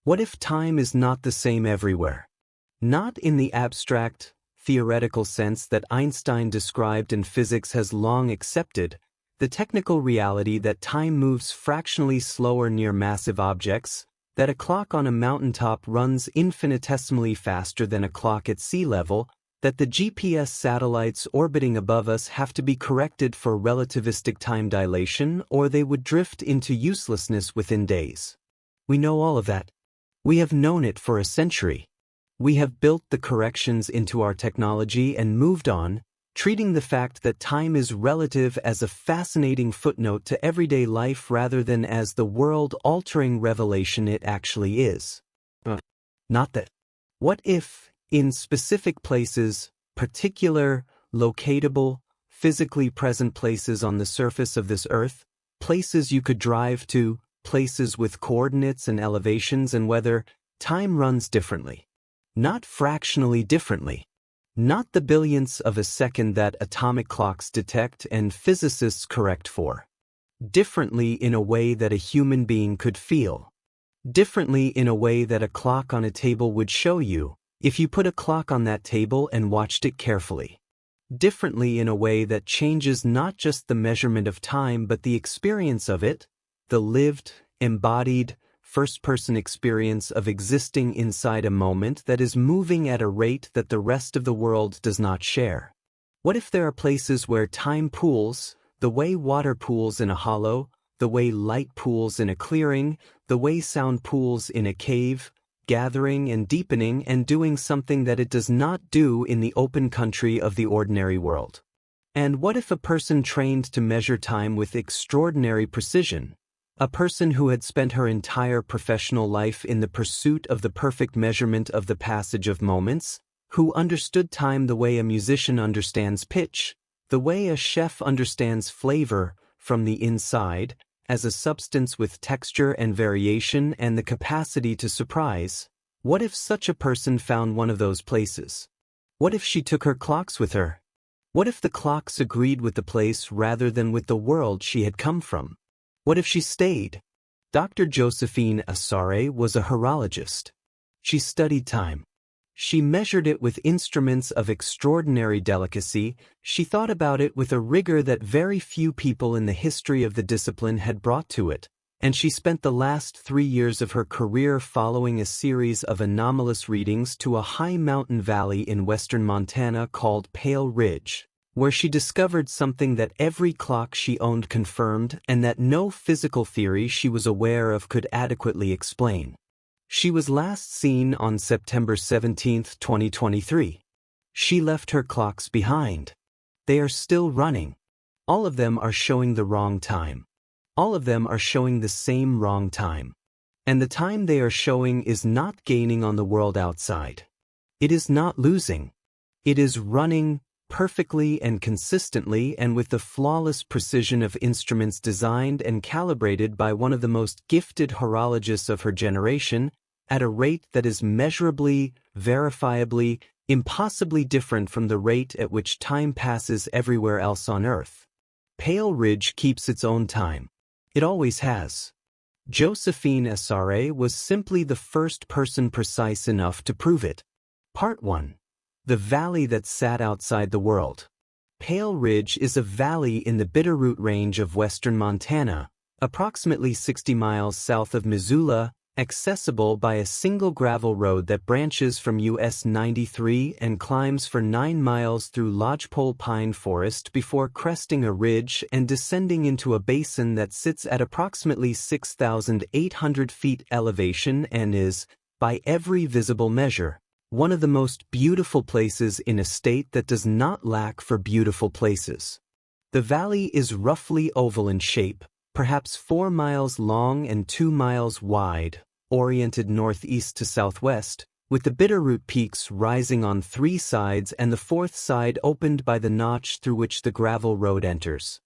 What if time is not the same everywhere? Not in the abstract, theoretical sense that Einstein described and physics has long accepted, the technical reality that time moves fractionally slower near massive objects, that a clock on a mountaintop runs infinitesimally faster than a clock at sea level, that the GPS satellites orbiting above us have to be corrected for relativistic time dilation or they would drift into uselessness within days. We know all of that. We have known it for a century. We have built the corrections into our technology and moved on, treating the fact that time is relative as a fascinating footnote to everyday life rather than as the world-altering revelation it actually is. Not that. What if, in specific places, particular, locatable, physically present places on the surface of this earth, places you could drive to, places with coordinates and elevations and weather, time runs differently? Not fractionally differently. Not the billionths of a second that atomic clocks detect and physicists correct for. Differently in a way that a human being could feel. Differently in a way that a clock on a table would show you, if you put a clock on that table and watched it carefully. Differently in a way that changes not just the measurement of time but the experience of it, the lived, embodied, first-person experience of existing inside a moment that is moving at a rate that the rest of the world does not share. What if there are places where time pools, the way water pools in a hollow, the way light pools in a clearing, the way sound pools in a cave, gathering and deepening and doing something that it does not do in the open country of the ordinary world? And what if a person trained to measure time with extraordinary precision, a person who had spent her entire professional life in the pursuit of the perfect measurement of the passage of moments, who understood time the way a musician understands pitch, the way a chef understands flavor from the inside, as a substance with texture and variation and the capacity to surprise? What if such a person found one of those places? What if she took her clocks with her? What if the clocks agreed with the place rather than with the world she had come from? What if she stayed? Dr. Josephine Asare was a horologist. She studied time. She measured it with instruments of extraordinary delicacy. She thought about it with a rigor that very few people in the history of the discipline had brought to it, and she spent the last 3 years of her career following a series of anomalous readings to a high mountain valley in western Montana called Pale Ridge, where she discovered something that every clock she owned confirmed and that no physical theory she was aware of could adequately explain. She was last seen on September 17, 2023. She left her clocks behind. They are still running. All of them are showing the wrong time. All of them are showing the same wrong time. And the time they are showing is not gaining on the world outside. It is not losing. It is running perfectly and consistently and with the flawless precision of instruments designed and calibrated by one of the most gifted horologists of her generation, at a rate that is measurably, verifiably, impossibly different from the rate at which time passes everywhere else on Earth. Pale Ridge keeps its own time. It always has. Josephine Asare was simply the first person precise enough to prove it. Part 1. The valley that sat outside the world. Pale Ridge is a valley in the Bitterroot Range of western Montana, approximately 60 miles south of Missoula, accessible by a single gravel road that branches from US 93 and climbs for 9 miles through lodgepole pine forest before cresting a ridge and descending into a basin that sits at approximately 6,800 feet elevation and is, by every visible measure, one of the most beautiful places in a state that does not lack for beautiful places. The valley is roughly oval in shape, perhaps 4 miles long and 2 miles wide, oriented northeast to southwest, with the Bitterroot Peaks rising on 3 sides and the 4th side opened by the notch through which the gravel road enters.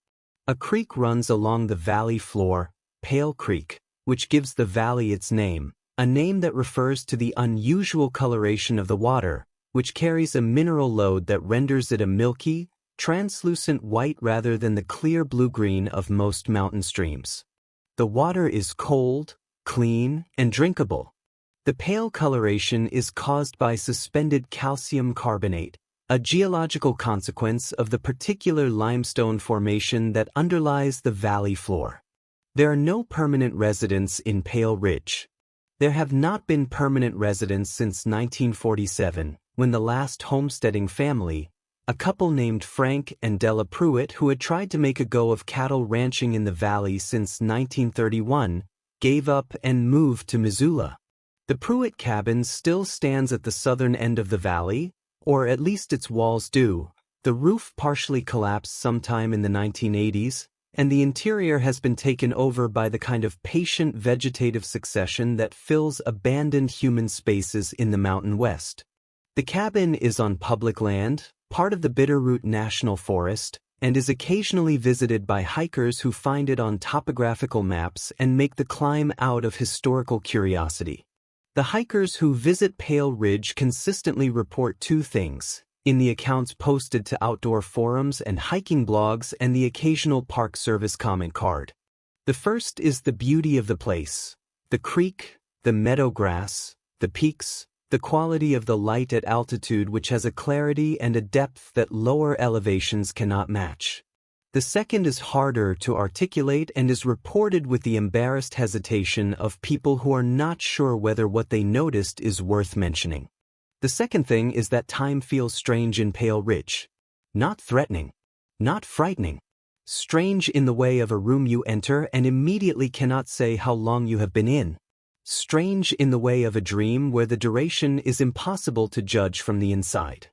A creek runs along the valley floor, Pale Creek, which gives the valley its name, a name that refers to the unusual coloration of the water, which carries a mineral load that renders it a milky, translucent white rather than the clear blue-green of most mountain streams. The water is cold, clean, and drinkable. The pale coloration is caused by suspended calcium carbonate, a geological consequence of the particular limestone formation that underlies the valley floor. There are no permanent residents in Pale Ridge. There have not been permanent residents since 1947, when the last homesteading family, a couple named Frank and Della Pruitt who had tried to make a go of cattle ranching in the valley since 1931, gave up and moved to Missoula. The Pruitt cabin still stands at the southern end of the valley, or at least its walls do. The roof partially collapsed sometime in the 1980s, and the interior has been taken over by the kind of patient vegetative succession that fills abandoned human spaces in the Mountain West. The cabin is on public land, part of the Bitterroot National Forest, and is occasionally visited by hikers who find it on topographical maps and make the climb out of historical curiosity. The hikers who visit Pale Ridge consistently report two things, in the accounts posted to outdoor forums and hiking blogs and the occasional Park Service comment card. The first is the beauty of the place, the creek, the meadow grass, the peaks, the quality of the light at altitude which has a clarity and a depth that lower elevations cannot match. The second is harder to articulate and is reported with the embarrassed hesitation of people who are not sure whether what they noticed is worth mentioning. The second thing is that time feels strange in Pale Ridge. Not threatening. Not frightening. Strange in the way of a room you enter and immediately cannot say how long you have been in. Strange in the way of a dream where the duration is impossible to judge from the inside.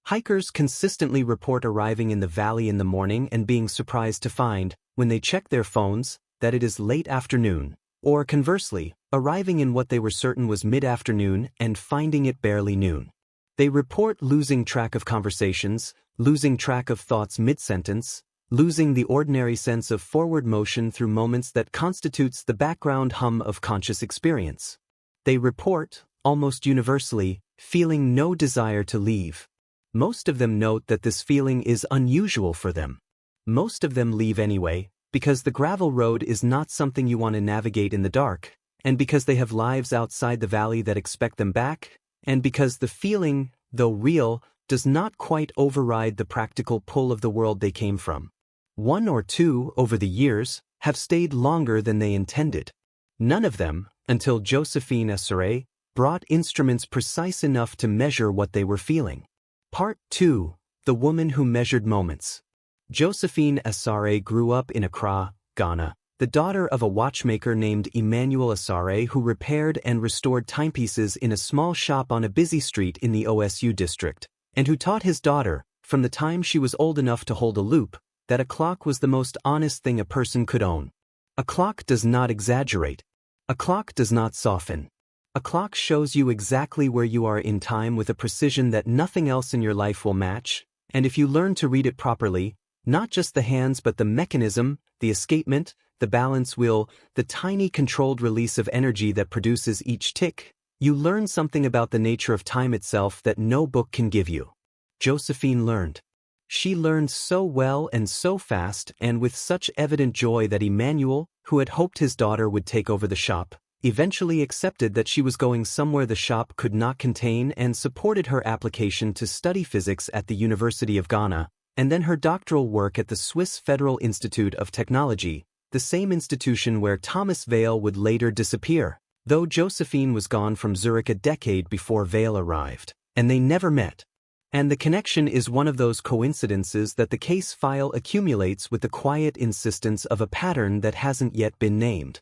Hikers consistently report arriving in the valley in the morning and being surprised to find, when they check their phones, that it is late afternoon, or conversely, arriving in what they were certain was mid-afternoon and finding it barely noon. They report losing track of conversations, losing track of thoughts mid-sentence, losing the ordinary sense of forward motion through moments that constitutes the background hum of conscious experience. They report, almost universally, feeling no desire to leave. Most of them note that this feeling is unusual for them. Most of them leave anyway, because the gravel road is not something you want to navigate in the dark, and because they have lives outside the valley that expect them back, and because the feeling, though real, does not quite override the practical pull of the world they came from. One or two, over the years, have stayed longer than they intended. None of them, until Josephine Asare, brought instruments precise enough to measure what they were feeling. Part 2. The Woman Who Measured Moments. Josephine Asare grew up in Accra, Ghana, the daughter of a watchmaker named Emmanuel Asare who repaired and restored timepieces in a small shop on a busy street in the OSU district, and who taught his daughter, from the time she was old enough to hold a loop, that a clock was the most honest thing a person could own. A clock does not exaggerate. A clock does not soften. A clock shows you exactly where you are in time with a precision that nothing else in your life will match, and if you learn to read it properly, not just the hands but the mechanism, the escapement, the balance wheel, the tiny controlled release of energy that produces each tick, you learn something about the nature of time itself that no book can give you. Josephine learned. She learned so well and so fast and with such evident joy that Emmanuel, who had hoped his daughter would take over the shop, eventually accepted that she was going somewhere the shop could not contain and supported her application to study physics at the University of Ghana, and then her doctoral work at the Swiss Federal Institute of Technology, the same institution where Thomas Vail would later disappear, though Josephine was gone from Zurich a decade before Vail arrived, and they never met. And the connection is one of those coincidences that the case file accumulates with the quiet insistence of a pattern that hasn't yet been named.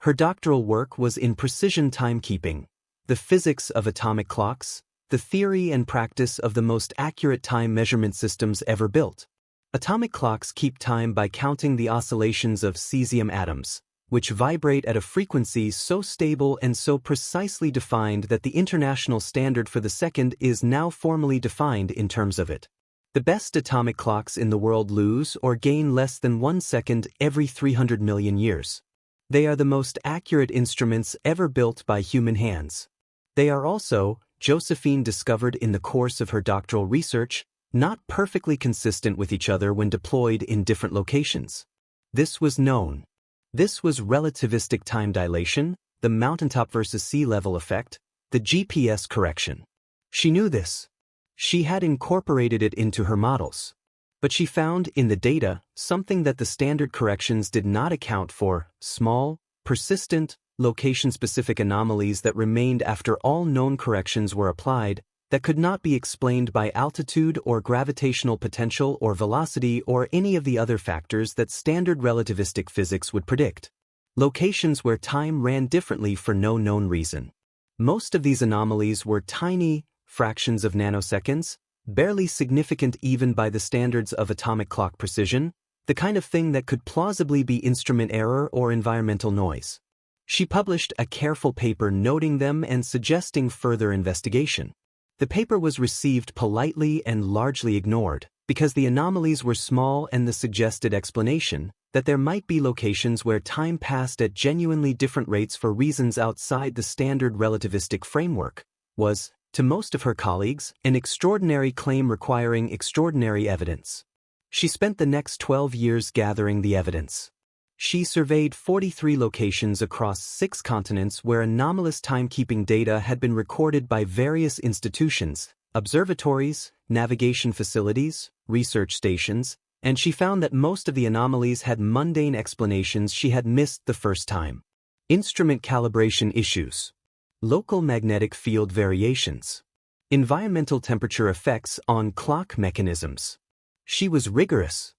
Her doctoral work was in precision timekeeping, the physics of atomic clocks, the theory and practice of the most accurate time measurement systems ever built. Atomic clocks keep time by counting the oscillations of cesium atoms, which vibrate at a frequency so stable and so precisely defined that the international standard for the second is now formally defined in terms of it. The best atomic clocks in the world lose or gain less than 1 second every 300 million years. They are the most accurate instruments ever built by human hands. They are also, Josephine discovered in the course of her doctoral research, not perfectly consistent with each other when deployed in different locations. This was known. This was relativistic time dilation, the mountaintop versus sea level effect, the GPS correction. She knew this. She had incorporated it into her models. But she found in the data something that the standard corrections did not account for: small, persistent, location-specific anomalies that remained after all known corrections were applied, that could not be explained by altitude or gravitational potential or velocity or any of the other factors that standard relativistic physics would predict. Locations where time ran differently for no known reason. Most of these anomalies were tiny, fractions of nanoseconds, barely significant even by the standards of atomic clock precision, the kind of thing that could plausibly be instrument error or environmental noise. She published a careful paper noting them and suggesting further investigation. The paper was received politely and largely ignored, because the anomalies were small and the suggested explanation, that there might be locations where time passed at genuinely different rates for reasons outside the standard relativistic framework, was, to most of her colleagues, an extraordinary claim requiring extraordinary evidence. She spent the next 12 years gathering the evidence. She surveyed 43 locations across 6 continents where anomalous timekeeping data had been recorded by various institutions, observatories, navigation facilities, research stations, and she found that most of the anomalies had mundane explanations she had missed the first time. Instrument calibration issues. Local magnetic field variations. Environmental temperature effects on clock mechanisms. She was rigorous.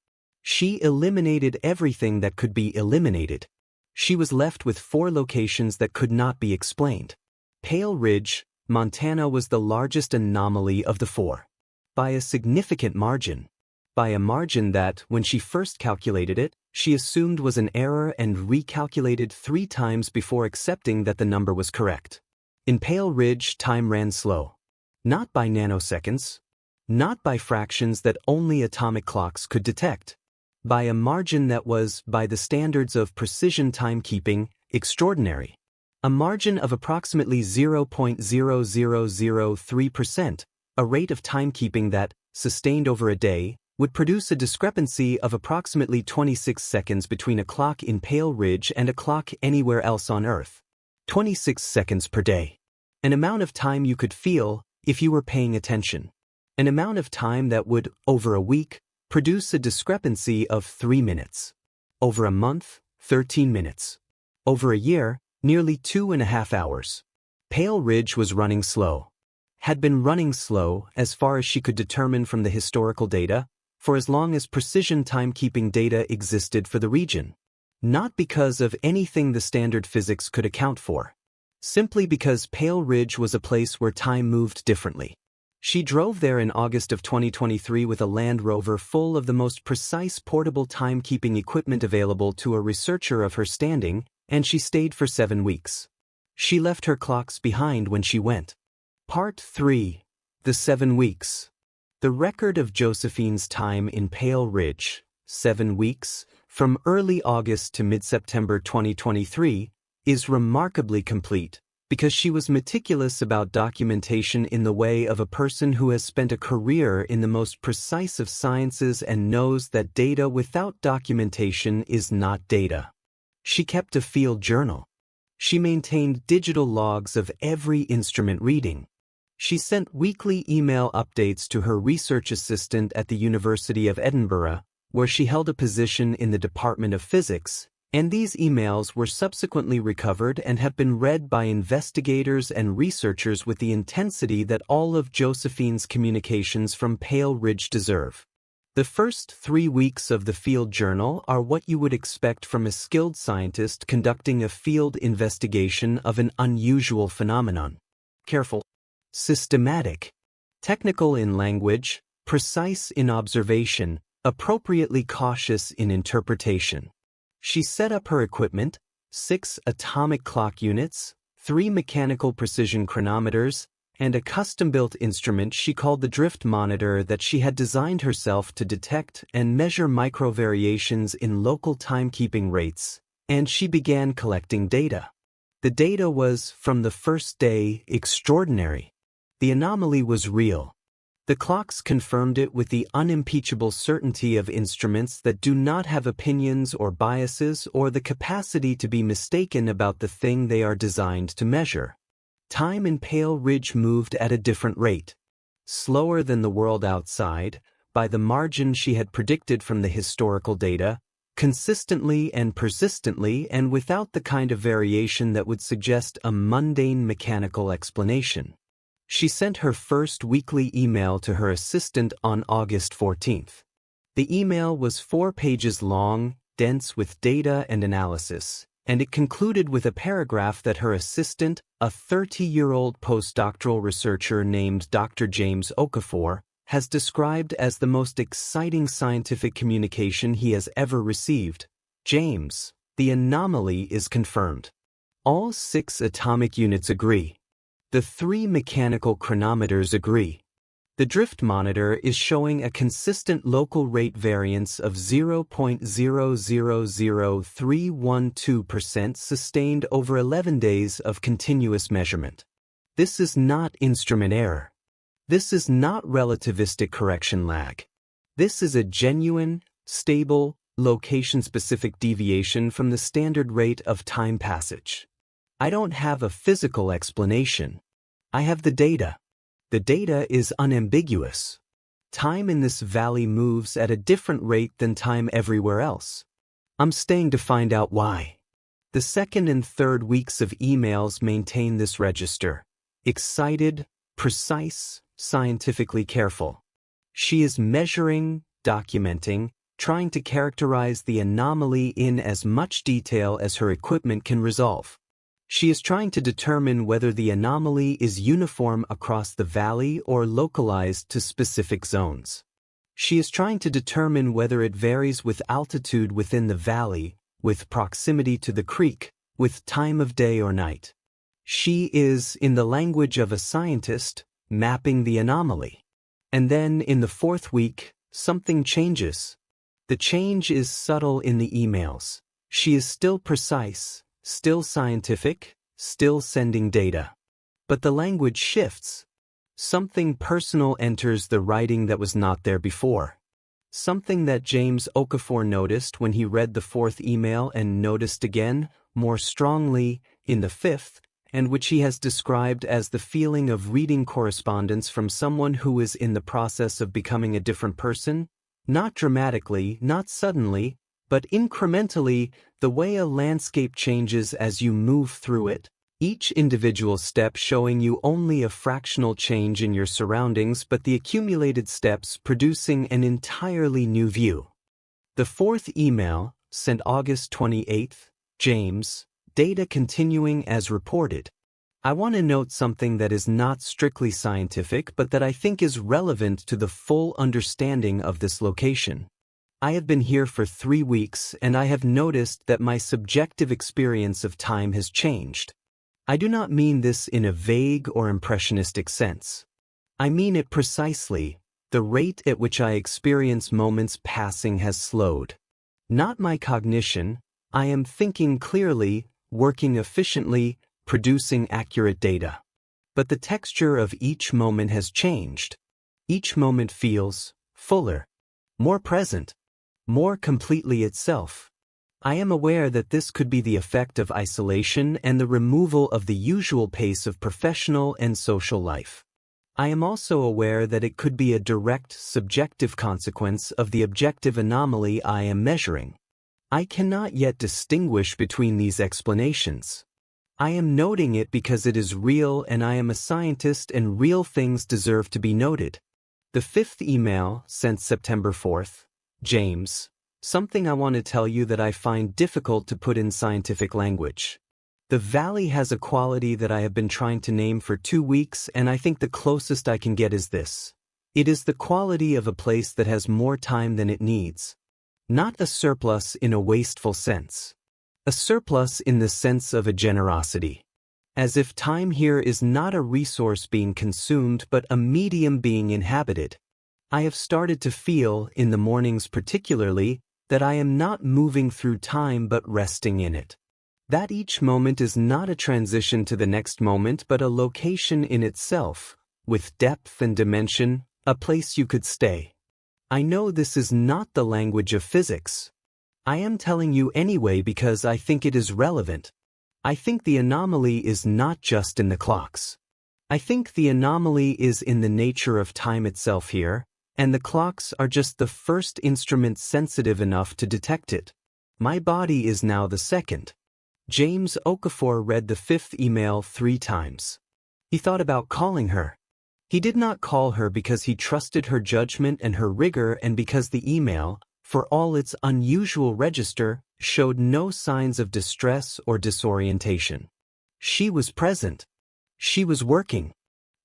She eliminated everything that could be eliminated. She was left with 4 locations that could not be explained. Pale Ridge, Montana was the largest anomaly of the 4. By a significant margin. By a margin that, when she first calculated it, she assumed was an error and recalculated 3 times before accepting that the number was correct. In Pale Ridge, time ran slow. Not by nanoseconds. Not by fractions that only atomic clocks could detect. By a margin that was, by the standards of precision timekeeping, extraordinary. A margin of approximately 0.0003%, a rate of timekeeping that, sustained over a day, would produce a discrepancy of approximately 26 seconds between a clock in Pale Ridge and a clock anywhere else on Earth. 26 seconds per day. An amount of time you could feel if you were paying attention. An amount of time that would, over a week, produce a discrepancy of 3 minutes. Over a month, 13 minutes. Over a year, nearly 2.5 hours. Pale Ridge was running slow. Had been running slow, as far as she could determine from the historical data, for as long as precision timekeeping data existed for the region. Not because of anything the standard physics could account for. Simply because Pale Ridge was a place where time moved differently. She drove there in August of 2023 with a Land Rover full of the most precise portable timekeeping equipment available to a researcher of her standing, and she stayed for 7 weeks. She left her clocks behind when she went. Part 3. The 7 weeks. The record of Josephine's time in Pale Ridge, 7 weeks, from early August to mid-September 2023, is remarkably complete, because she was meticulous about documentation in the way of a person who has spent a career in the most precise of sciences and knows that data without documentation is not data. She kept a field journal. She maintained digital logs of every instrument reading. She sent weekly email updates to her research assistant at the University of Edinburgh, where she held a position in the Department of Physics, and these emails were subsequently recovered and have been read by investigators and researchers with the intensity that all of Josephine's communications from Pale Ridge deserve. The first 3 weeks of the field journal are what you would expect from a skilled scientist conducting a field investigation of an unusual phenomenon. Careful. Systematic. Technical in language, precise in observation, appropriately cautious in interpretation. She set up her equipment, 6 atomic clock units, 3 mechanical precision chronometers, and a custom-built instrument she called the drift monitor that she had designed herself to detect and measure microvariations in local timekeeping rates, and she began collecting data. The data was, from the first day, extraordinary. The anomaly was real. The clocks confirmed it with the unimpeachable certainty of instruments that do not have opinions or biases or the capacity to be mistaken about the thing they are designed to measure. Time in Pale Ridge moved at a different rate. Slower than the world outside, by the margin she had predicted from the historical data, consistently and persistently and without the kind of variation that would suggest a mundane mechanical explanation. She sent her first weekly email to her assistant on August 14th. The email was 4 pages long, dense with data and analysis, and it concluded with a paragraph that her assistant, a 30-year-old postdoctoral researcher named Dr. James Okafor, has described as the most exciting scientific communication he has ever received. James, the anomaly is confirmed. All 6 atomic units agree. The 3 mechanical chronometers agree. The drift monitor is showing a consistent local rate variance of 0.000312% sustained over 11 days of continuous measurement. This is not instrument error. This is not relativistic correction lag. This is a genuine, stable, location-specific deviation from the standard rate of time passage. I don't have a physical explanation. I have the data. The data is unambiguous. Time in this valley moves at a different rate than time everywhere else. I'm staying to find out why. The second and third weeks of emails maintain this register. Excited, precise, scientifically careful. She is measuring, documenting, trying to characterize the anomaly in as much detail as her equipment can resolve. She is trying to determine whether the anomaly is uniform across the valley or localized to specific zones. She is trying to determine whether it varies with altitude within the valley, with proximity to the creek, with time of day or night. She is, in the language of a scientist, mapping the anomaly. And then, in the 4th week, something changes. The change is subtle in the emails. She is still precise, still scientific, still sending data. But the language shifts. Something personal enters the writing that was not there before. Something that James Okafor noticed when he read the 4th email and noticed again, more strongly, in the 5th, and which he has described as the feeling of reading correspondence from someone who is in the process of becoming a different person, not dramatically, not suddenly, but incrementally, the way a landscape changes as you move through it, each individual step showing you only a fractional change in your surroundings but the accumulated steps producing an entirely new view. The 4th email, sent August 28th, James, data continuing as reported. I want to note something that is not strictly scientific but that I think is relevant to the full understanding of this location. I have been here for 3 weeks and I have noticed that my subjective experience of time has changed. I do not mean this in a vague or impressionistic sense. I mean it precisely. The rate at which I experience moments passing has slowed. Not my cognition. I am thinking clearly, working efficiently, producing accurate data. But the texture of each moment has changed. Each moment feels fuller, more present, more completely itself. I am aware that this could be the effect of isolation and the removal of the usual pace of professional and social life. I am also aware that it could be a direct, subjective consequence of the objective anomaly I am measuring. I cannot yet distinguish between these explanations. I am noting it because it is real and I am a scientist and real things deserve to be noted. The 5th email, sent September 4th, James, something I want to tell you that I find difficult to put in scientific language. The valley has a quality that I have been trying to name for 2 weeks and I think the closest I can get is this. It is the quality of a place that has more time than it needs. Not a surplus in a wasteful sense. A surplus in the sense of a generosity. As if time here is not a resource being consumed but a medium being inhabited. I have started to feel, in the mornings particularly, that I am not moving through time but resting in it. That each moment is not a transition to the next moment but a location in itself, with depth and dimension, a place you could stay. I know this is not the language of physics. I am telling you anyway because I think it is relevant. I think the anomaly is not just in the clocks. I think the anomaly is in the nature of time itself here, and the clocks are just the first instrument sensitive enough to detect it. My body is now the second. James Okafor read the 5th email 3 times. He thought about calling her. He did not call her because he trusted her judgment and her rigor, and because the email, for all its unusual register, showed no signs of distress or disorientation. She was present. She was working.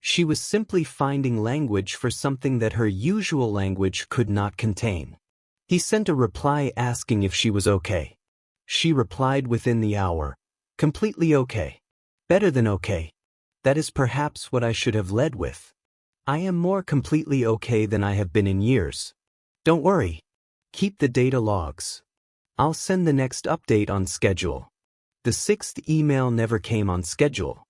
She was simply finding language for something that her usual language could not contain. He sent a reply asking if she was okay. She replied within the hour. Completely okay. Better than okay. That is perhaps what I should have led with. I am more completely okay than I have been in years. Don't worry. Keep the data logs. I'll send the next update on schedule. The 6th email never came on schedule.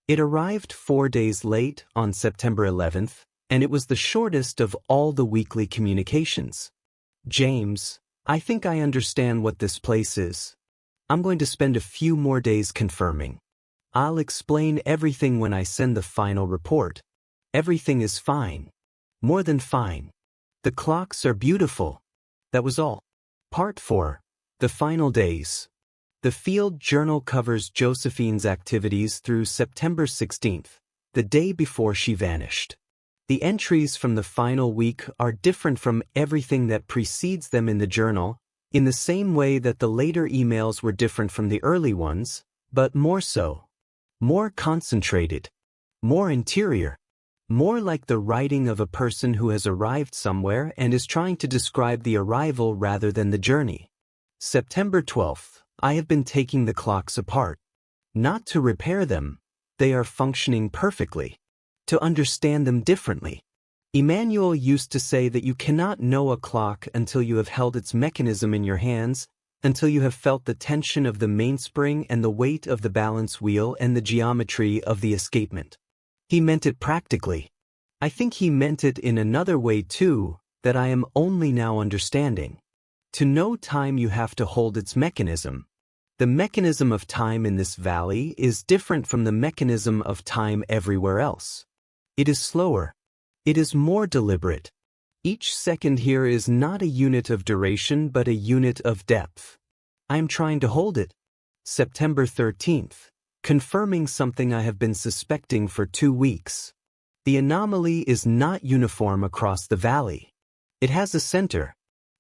It arrived 4 days late on September 11th, and it was the shortest of all the weekly communications. James, I think I understand what this place is. I'm going to spend a few more days confirming. I'll explain everything when I send the final report. Everything is fine. More than fine. The clocks are beautiful. That was all. Part 4. The final days. The field journal covers Josephine's activities through September 16th, the day before she vanished. The entries from the final week are different from everything that precedes them in the journal, in the same way that the later emails were different from the early ones, but more so. More concentrated. More interior. More like the writing of a person who has arrived somewhere and is trying to describe the arrival rather than the journey. September 12th. I have been taking the clocks apart. Not to repair them. They are functioning perfectly. To understand them differently. Emmanuel used to say that you cannot know a clock until you have held its mechanism in your hands, until you have felt the tension of the mainspring and the weight of the balance wheel and the geometry of the escapement. He meant it practically. I think he meant it in another way too, that I am only now understanding. To know time you have to hold its mechanism. The mechanism of time in this valley is different from the mechanism of time everywhere else. It is slower. It is more deliberate. Each second here is not a unit of duration but a unit of depth. I am trying to hold it. September 13th. Confirming something I have been suspecting for 2 weeks. The anomaly is not uniform across the valley. It has a center.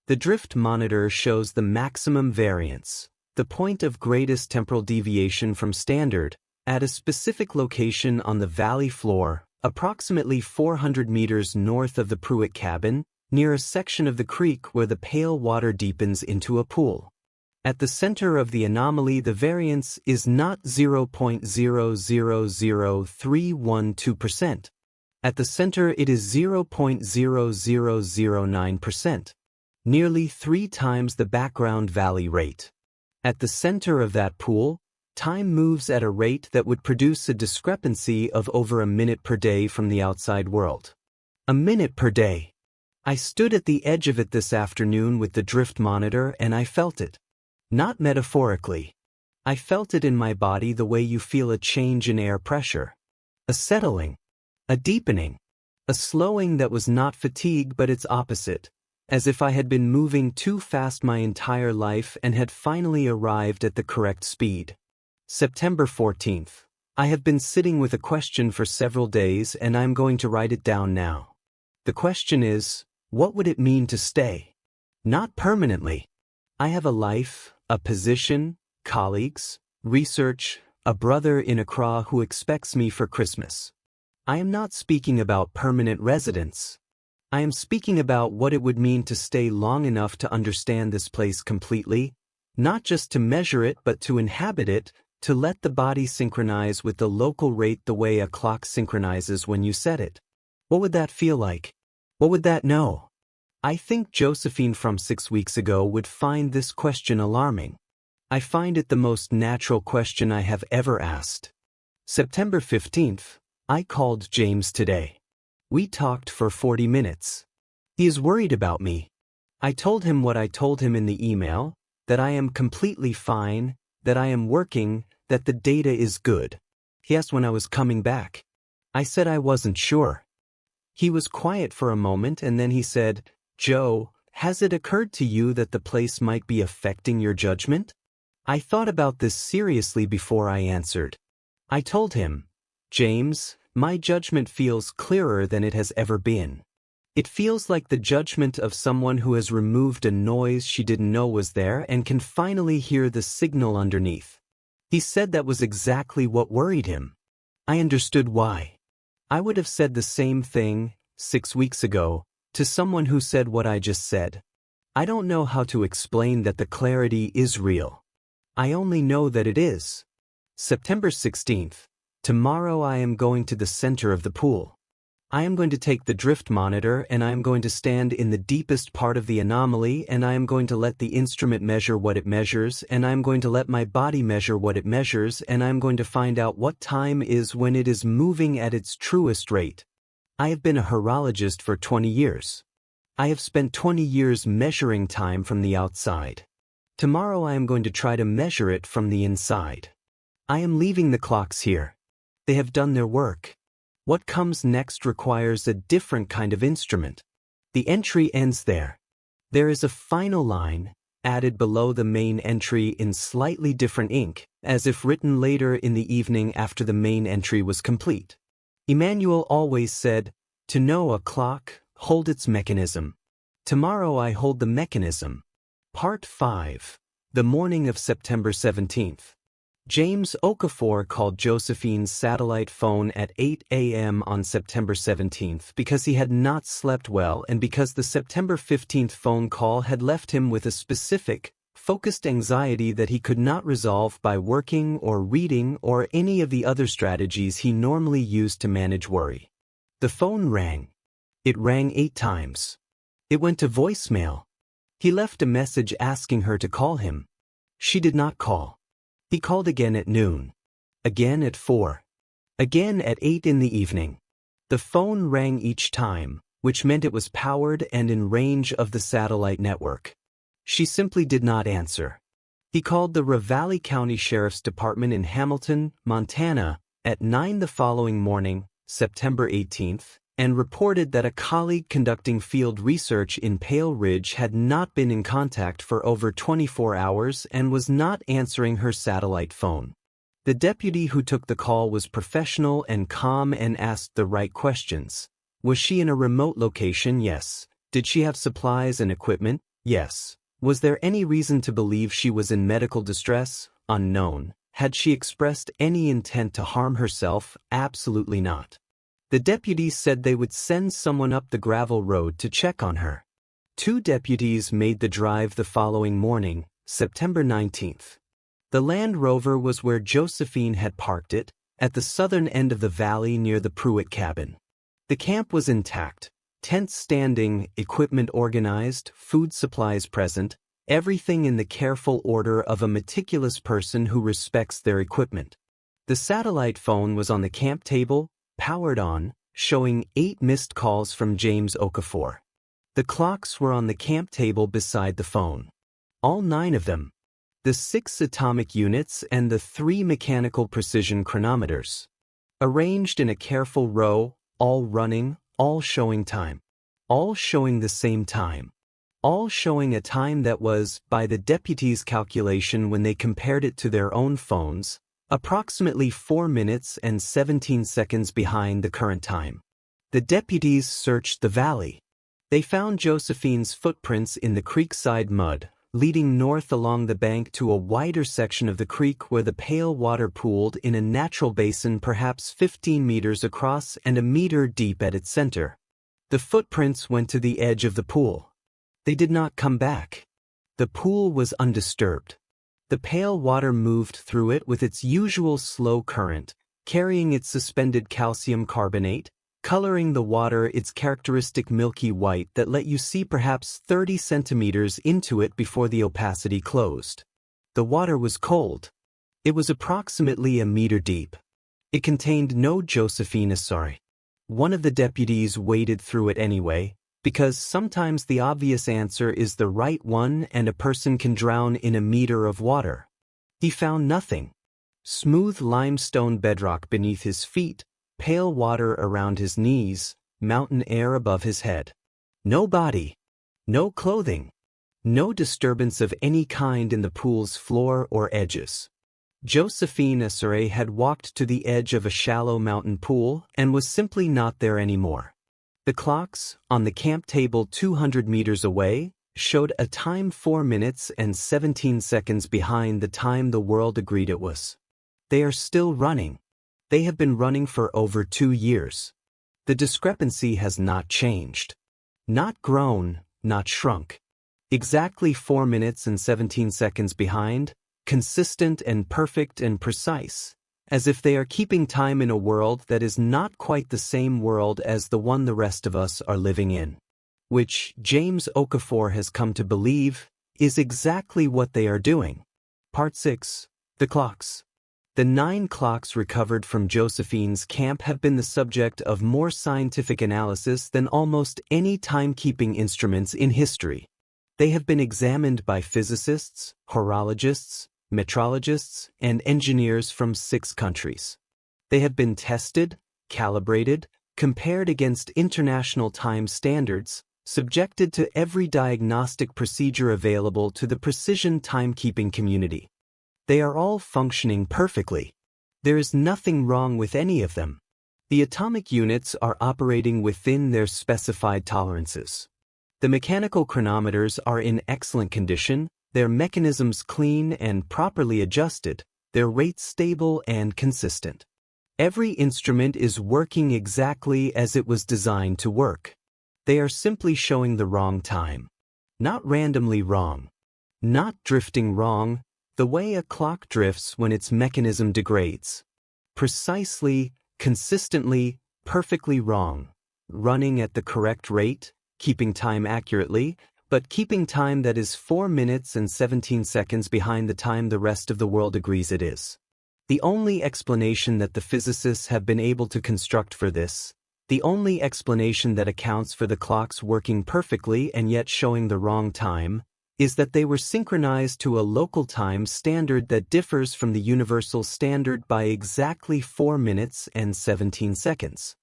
The drift monitor shows the maximum variance, the point of greatest temporal deviation from standard, at a specific location on the valley floor, approximately 400 meters north of the Pruitt cabin, near a section of the creek where the pale water deepens into a pool. At the center of the anomaly, the variance is not 0.000312%. At the center, it is 0.0009%, nearly 3 times the background valley rate. At the center of that pool, time moves at a rate that would produce a discrepancy of over a minute per day from the outside world. A minute per day. I stood at the edge of it this afternoon with the drift monitor and I felt it. Not metaphorically. I felt it in my body the way you feel a change in air pressure. A settling. A deepening. A slowing that was not fatigue but its opposite, as if I had been moving too fast my entire life and had finally arrived at the correct speed. September 14th. I have been sitting with a question for several days and I am going to write it down now. The question is, what would it mean to stay? Not permanently. I have a life, a position, colleagues, research, a brother in Accra who expects me for Christmas. I am not speaking about permanent residence. I am speaking about what it would mean to stay long enough to understand this place completely, not just to measure it but to inhabit it, to let the body synchronize with the local rate the way a clock synchronizes when you set it. What would that feel like? What would that know? I think Josephine from 6 weeks ago would find this question alarming. I find it the most natural question I have ever asked. September 15th, I called James today. We talked for 40 minutes. He is worried about me. I told him what I told him in the email, that I am completely fine, that I am working, that the data is good. He asked when I was coming back. I said I wasn't sure. He was quiet for a moment and then he said, "Joe, has it occurred to you that the place might be affecting your judgment?" I thought about this seriously before I answered. I told him, "James, my judgment feels clearer than it has ever been. It feels like the judgment of someone who has removed a noise she didn't know was there and can finally hear the signal underneath." He said that was exactly what worried him. I understood why. I would have said the same thing, 6 weeks ago, to someone who said what I just said. I don't know how to explain that the clarity is real. I only know that it is. September 16th. Tomorrow I am going to the center of the pool. I am going to take the drift monitor and I am going to stand in the deepest part of the anomaly and I am going to let the instrument measure what it measures and I am going to let my body measure what it measures and I am going to find out what time is when it is moving at its truest rate. I have been a horologist for 20 years. I have spent 20 years measuring time from the outside. Tomorrow I am going to try to measure it from the inside. I am leaving the clocks here. They have done their work. What comes next requires a different kind of instrument. The entry ends there. There is a final line, added below the main entry in slightly different ink, as if written later in the evening after the main entry was complete. Emmanuel always said, "To know a clock, hold its mechanism." Tomorrow I hold the mechanism. Part 5. The morning of September 17th. James Okafor called Josephine's satellite phone at 8 a.m. on September 17th because he had not slept well and because the September 15th phone call had left him with a specific, focused anxiety that he could not resolve by working or reading or any of the other strategies he normally used to manage worry. The phone rang. It rang 8 times. It went to voicemail. He left a message asking her to call him. She did not call. He called again at noon. Again at 4. Again at 8 in the evening. The phone rang each time, which meant it was powered and in range of the satellite network. She simply did not answer. He called the Ravalli County Sheriff's Department in Hamilton, Montana, at 9 the following morning, September 18th, and reported that a colleague conducting field research in Pale Ridge had not been in contact for over 24 hours and was not answering her satellite phone. The deputy who took the call was professional and calm and asked the right questions. Was she in a remote location? Yes. Did she have supplies and equipment? Yes. Was there any reason to believe she was in medical distress? Unknown. Had she expressed any intent to harm herself? Absolutely not. The deputies said they would send someone up the gravel road to check on her. 2 deputies made the drive the following morning, September 19th. The Land Rover was where Josephine had parked it, at the southern end of the valley near the Pruitt cabin. The camp was intact, tents standing, equipment organized, food supplies present, everything in the careful order of a meticulous person who respects their equipment. The satellite phone was on the camp table, powered on, showing 8 missed calls from James Okafor. The clocks were on the camp table beside the phone. All 9 of them. The 6 atomic units and the 3 mechanical precision chronometers. Arranged in a careful row, all running, all showing time. All showing the same time. All showing a time that was, by the deputies' calculation when they compared it to their own phones, approximately 4 minutes and 17 seconds behind the current time. The deputies searched the valley. They found Josephine's footprints in the creekside mud, leading north along the bank to a wider section of the creek where the pale water pooled in a natural basin perhaps 15 meters across and a meter deep at its center. The footprints went to the edge of the pool. They did not come back. The pool was undisturbed. The pale water moved through it with its usual slow current, carrying its suspended calcium carbonate, coloring the water its characteristic milky white that let you see perhaps 30 centimeters into it before the opacity closed. The water was cold. It was approximately a meter deep. It contained no Josephine Asare. One of the deputies waded through it anyway, because sometimes the obvious answer is the right one and a person can drown in a meter of water. He found nothing. Smooth limestone bedrock beneath his feet, pale water around his knees, mountain air above his head. No body. No clothing. No disturbance of any kind in the pool's floor or edges. Josephine Asare had walked to the edge of a shallow mountain pool and was simply not there anymore. The clocks, on the camp table 200 meters away, showed a time 4 minutes and 17 seconds behind the time the world agreed it was. They are still running. They have been running for over 2 years. The discrepancy has not changed. Not grown, not shrunk. Exactly 4 minutes and 17 seconds behind, consistent and perfect and precise, as if they are keeping time in a world that is not quite the same world as the one the rest of us are living in. Which, James Okafor has come to believe, is exactly what they are doing. Part 6. The clocks. The 9 clocks recovered from Josephine's camp have been the subject of more scientific analysis than almost any timekeeping instruments in history. They have been examined by physicists, horologists, metrologists, and engineers from 6 countries. They have been tested, calibrated, compared against international time standards, subjected to every diagnostic procedure available to the precision timekeeping community. They are all functioning perfectly. There is nothing wrong with any of them. The atomic units are operating within their specified tolerances. The mechanical chronometers are in excellent condition, their mechanisms clean and properly adjusted, their rates stable and consistent. Every instrument is working exactly as it was designed to work. They are simply showing the wrong time. Not randomly wrong. Not drifting wrong, the way a clock drifts when its mechanism degrades. Precisely, consistently, perfectly wrong. Running at the correct rate, keeping time accurately, but keeping time that is 4 minutes and 17 seconds behind the time the rest of the world agrees it is. The only explanation that the physicists have been able to construct for this, the only explanation that accounts for the clocks working perfectly and yet showing the wrong time, is that they were synchronized to a local time standard that differs from the universal standard by exactly 4 minutes and 17 seconds.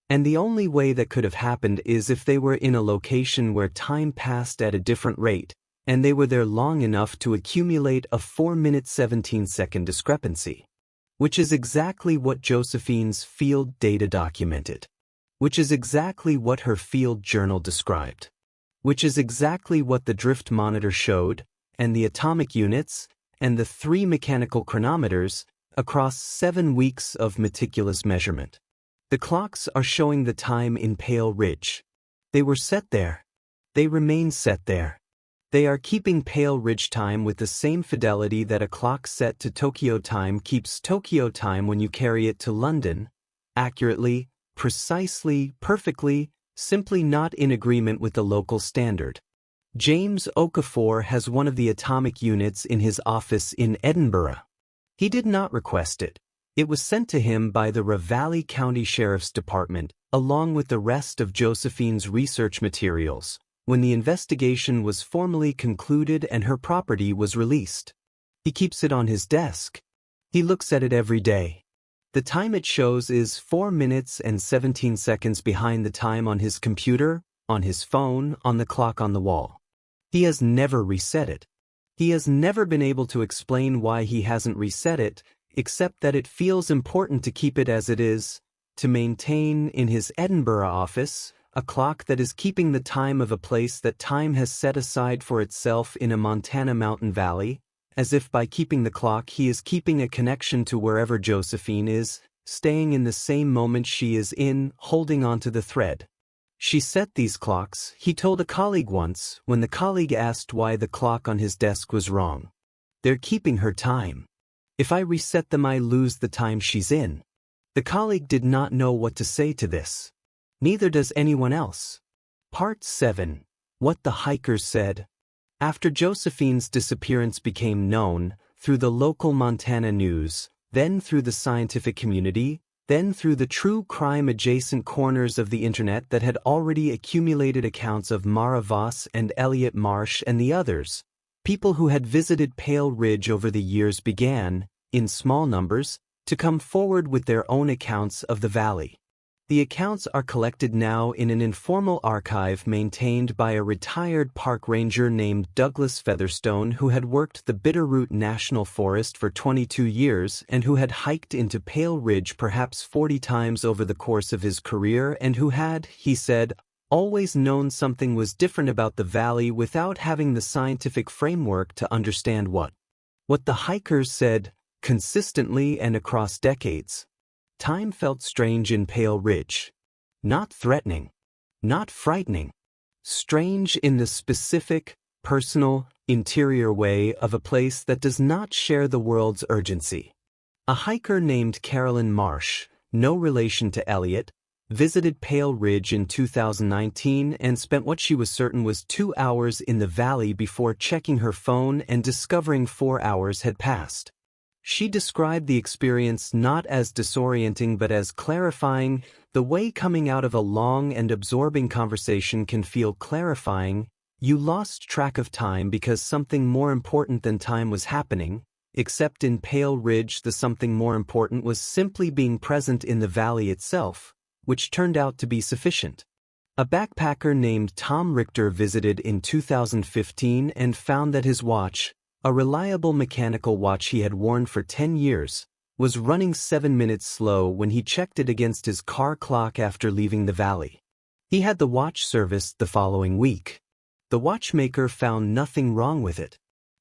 And the only way that could have happened is if they were in a location where time passed at a different rate, and they were there long enough to accumulate a 4-minute 17-second discrepancy. Which is exactly what Josephine's field data documented. Which is exactly what her field journal described. Which is exactly what the drift monitor showed, and the atomic units, and the 3 mechanical chronometers, across 7 weeks of meticulous measurement. The clocks are showing the time in Pale Ridge. They were set there. They remain set there. They are keeping Pale Ridge time with the same fidelity that a clock set to Tokyo time keeps Tokyo time when you carry it to London, accurately, precisely, perfectly, simply not in agreement with the local standard. James Okafor has one of the atomic units in his office in Edinburgh. He did not request it. It was sent to him by the Ravalli County Sheriff's Department, along with the rest of Josephine's research materials, when the investigation was formally concluded and her property was released. He keeps it on his desk. He looks at it every day. The time it shows is 4 minutes and 17 seconds behind the time on his computer, on his phone, on the clock on the wall. He has never reset it. He has never been able to explain why he hasn't reset it, except that it feels important to keep it as it is, to maintain in his Edinburgh office a clock that is keeping the time of a place that time has set aside for itself in a Montana mountain valley, as if by keeping the clock he is keeping a connection to wherever Josephine is, staying in the same moment she is in, holding onto the thread. She set these clocks, he told a colleague once, when the colleague asked why the clock on his desk was wrong. They're keeping her time. If I reset them, I lose the time she's in. The colleague did not know what to say to this. Neither does anyone else. Part 7. What the hikers said. After Josephine's disappearance became known, through the local Montana news, then through the scientific community, then through the true crime-adjacent corners of the internet that had already accumulated accounts of Mara Voss and Elliot Marsh and the others, people who had visited Pale Ridge over the years began, in small numbers, to come forward with their own accounts of the valley. The accounts are collected now in an informal archive maintained by a retired park ranger named Douglas Featherstone, who had worked the Bitterroot National Forest for 22 years and who had hiked into Pale Ridge perhaps 40 times over the course of his career and who had, he said, always known something was different about the valley without having the scientific framework to understand what the hikers said consistently and across decades. Time felt strange in Pale Ridge. Not threatening. Not frightening. Strange in the specific, personal, interior way of a place that does not share the world's urgency. A hiker named Carolyn Marsh, no relation to Elliot, visited Pale Ridge in 2019 and spent what she was certain was 2 hours in the valley before checking her phone and discovering 4 hours had passed. She described the experience not as disorienting but as clarifying, the way coming out of a long and absorbing conversation can feel clarifying. You lost track of time because something more important than time was happening, except in Pale Ridge the something more important was simply being present in the valley itself, which turned out to be sufficient. A backpacker named Tom Richter visited in 2015 and found that his watch, a reliable mechanical watch he had worn for 10 years, was running 7 minutes slow when he checked it against his car clock after leaving the valley. He had the watch serviced the following week. The watchmaker found nothing wrong with it.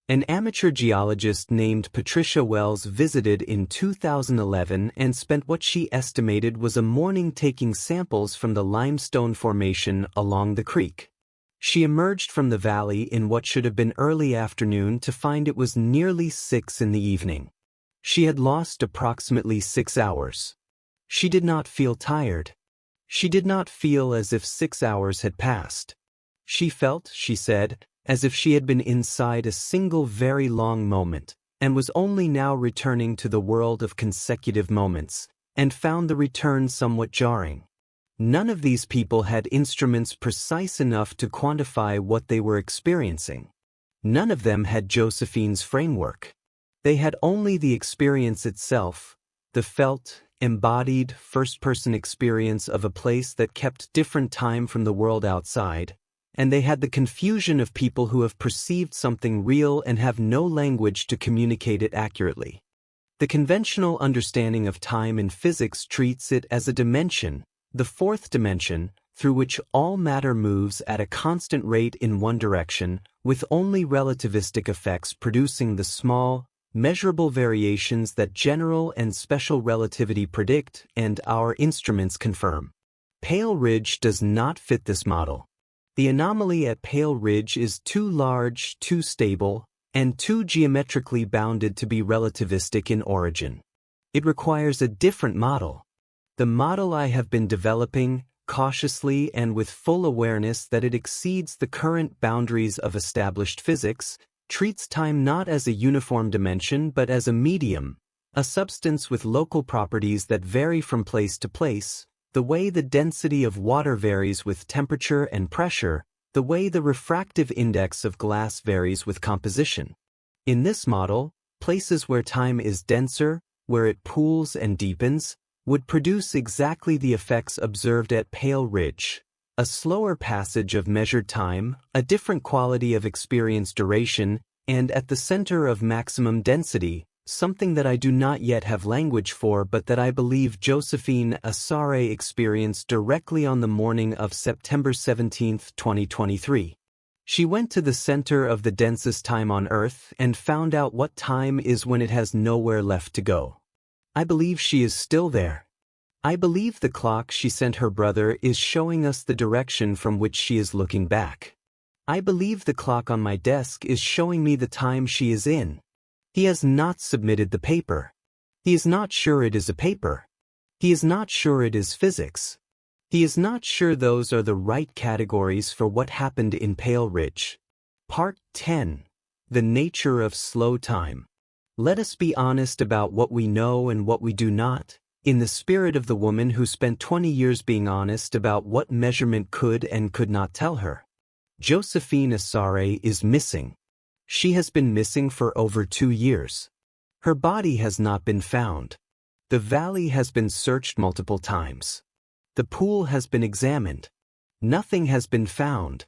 An amateur geologist named Patricia Wells visited in 2011 and spent what she estimated was a morning taking samples from the limestone formation along the creek. She emerged from the valley in what should have been early afternoon to find it was nearly 6 in the evening. She had lost approximately 6 hours. She did not feel tired. She did not feel as if 6 hours had passed. She felt, she said, as if she had been inside a single very long moment, and was only now returning to the world of consecutive moments, and found the return somewhat jarring. None of these people had instruments precise enough to quantify what they were experiencing. None of them had Josephine's framework. They had only the experience itself, the felt, embodied, first-person experience of a place that kept different time from the world outside, and they had the confusion of people who have perceived something real and have no language to communicate it accurately. The conventional understanding of time in physics treats it as a dimension, the fourth dimension, through which all matter moves at a constant rate in one direction, with only relativistic effects producing the small, measurable variations that general and special relativity predict and our instruments confirm. Pale Ridge does not fit this model. The anomaly at Pale Ridge is too large, too stable, and too geometrically bounded to be relativistic in origin. It requires a different model. The model I have been developing, cautiously and with full awareness that it exceeds the current boundaries of established physics, treats time not as a uniform dimension but as a medium, a substance with local properties that vary from place to place, the way the density of water varies with temperature and pressure, the way the refractive index of glass varies with composition. In this model, places where time is denser, where it pools and deepens, would produce exactly the effects observed at Pale Ridge: a slower passage of measured time, a different quality of experience duration, and at the center of maximum density, something that I do not yet have language for but that I believe Josephine Asare experienced directly on the morning of September 17, 2023. She went to the center of the densest time on Earth and found out what time is when it has nowhere left to go. I believe she is still there. I believe the clock she sent her brother is showing us the direction from which she is looking back. I believe the clock on my desk is showing me the time she is in. He has not submitted the paper. He is not sure it is a paper. He is not sure it is physics. He is not sure those are the right categories for what happened in Pale Ridge. Part 10. The Nature of Slow Time. Let us be honest about what we know and what we do not, in the spirit of the woman who spent 20 years being honest about what measurement could and could not tell her. Josephine Asare is missing. She has been missing for over 2 years. Her body has not been found. The valley has been searched multiple times. The pool has been examined. Nothing has been found.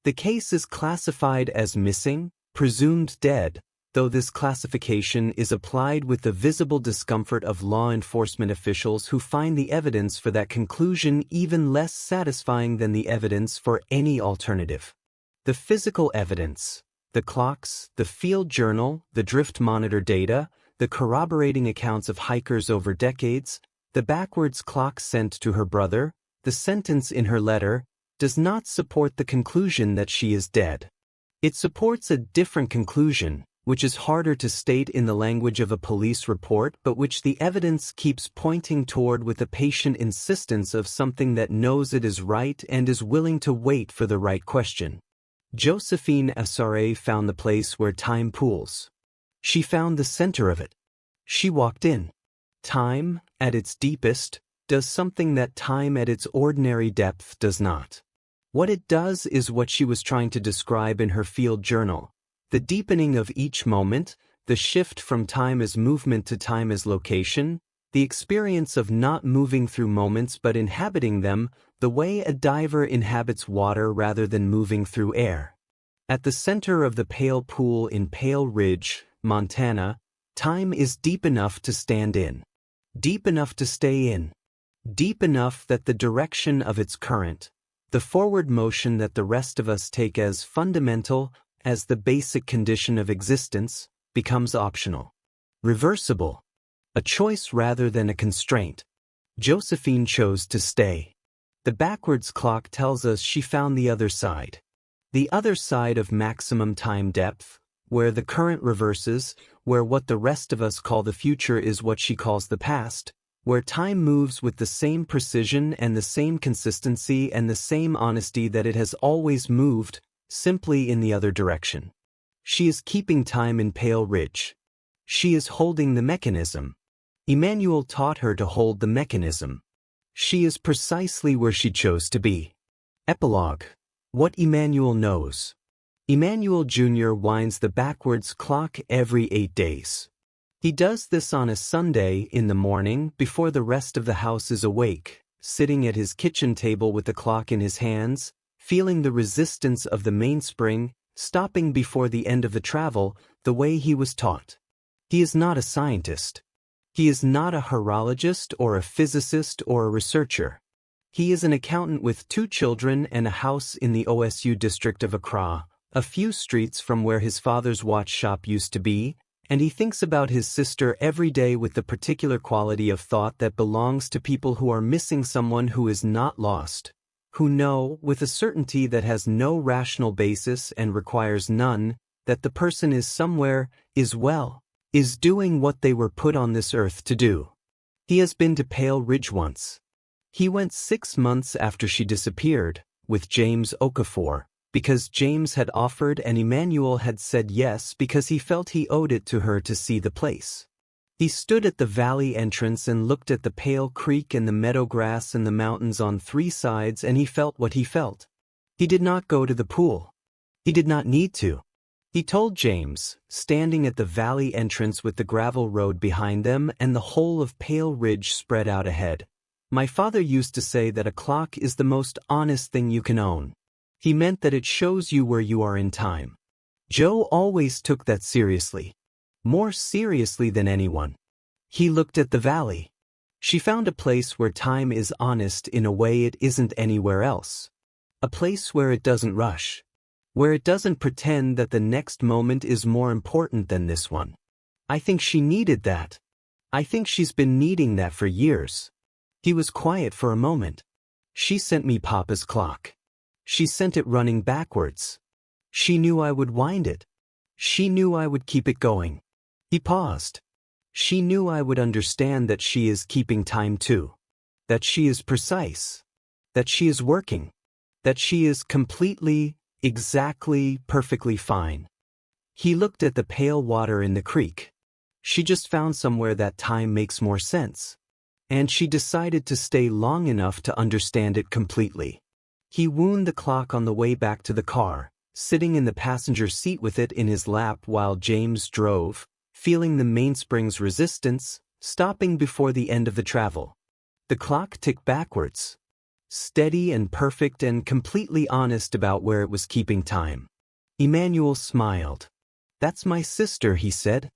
The case is classified as missing, presumed dead, though this classification is applied with the visible discomfort of law enforcement officials who find the evidence for that conclusion even less satisfying than the evidence for any alternative. The physical evidence, the clocks, the field journal, the drift monitor data, the corroborating accounts of hikers over decades, the backwards clock sent to her brother, the sentence in her letter, does not support the conclusion that she is dead. It supports a different conclusion, which is harder to state in the language of a police report but which the evidence keeps pointing toward with a patient insistence of something that knows it is right and is willing to wait for the right question. Josephine Asare found the place where time pools. She found the center of it. She walked in. Time, at its deepest, does something that time at its ordinary depth does not. What it does is what she was trying to describe in her field journal. The deepening of each moment, the shift from time as movement to time as location, the experience of not moving through moments but inhabiting them, the way a diver inhabits water rather than moving through air. At the center of the Pale Pool in Pale Ridge, Montana, time is deep enough to stand in. Deep enough to stay in. Deep enough that the direction of its current, the forward motion that the rest of us take as fundamental, as the basic condition of existence, becomes optional. Reversible. A choice rather than a constraint. Josephine chose to stay. The backwards clock tells us she found the other side. The other side of maximum time depth, where the current reverses, where what the rest of us call the future is what she calls the past, where time moves with the same precision and the same consistency and the same honesty that it has always moved, simply in the other direction. She is keeping time in Pale Ridge. She is holding the mechanism. Emmanuel taught her to hold the mechanism. She is precisely where she chose to be. Epilogue. What Emmanuel knows. Emmanuel Jr. winds the backwards clock every 8 days. He does this on a Sunday in the morning before the rest of the house is awake, sitting at his kitchen table with the clock in his hands, feeling the resistance of the mainspring, stopping before the end of the travel, the way he was taught. He is not a scientist. He is not a horologist or a physicist or a researcher. He is an accountant with 2 children and a house in the OSU district of Accra, a few streets from where his father's watch shop used to be, and he thinks about his sister every day with the particular quality of thought that belongs to people who are missing someone who is not lost, who know, with a certainty that has no rational basis and requires none, that the person is somewhere, is well, is doing what they were put on this earth to do. He has been to Pale Ridge once. He went 6 months after she disappeared, with James Okafor, because James had offered and Emmanuel had said yes because he felt he owed it to her to see the place. He stood at the valley entrance and looked at the pale creek and the meadow grass and the mountains on 3 sides, and he felt what he felt. He did not go to the pool. He did not need to. He told James, standing at the valley entrance with the gravel road behind them and the whole of Pale Ridge spread out ahead, "My father used to say that a clock is the most honest thing you can own. He meant that it shows you where you are in time." Joe always took that seriously. More seriously than anyone. He looked at the valley. She found a place where time is honest in a way it isn't anywhere else. A place where it doesn't rush. Where it doesn't pretend that the next moment is more important than this one. I think she needed that. I think she's been needing that for years. He was quiet for a moment. "She sent me Papa's clock. She sent it running backwards. She knew I would wind it. She knew I would keep it going." He paused. "She knew I would understand that she is keeping time too. That she is precise. That she is working. That she is completely, exactly, perfectly fine." He looked at the pale water in the creek. She just found somewhere that time makes more sense. And she decided to stay long enough to understand it completely. He wound the clock on the way back to the car, sitting in the passenger seat with it in his lap while James drove, feeling the mainspring's resistance, stopping before the end of the travel. The clock ticked backwards, steady and perfect and completely honest about where it was keeping time. Emmanuel smiled. "That's my sister," he said.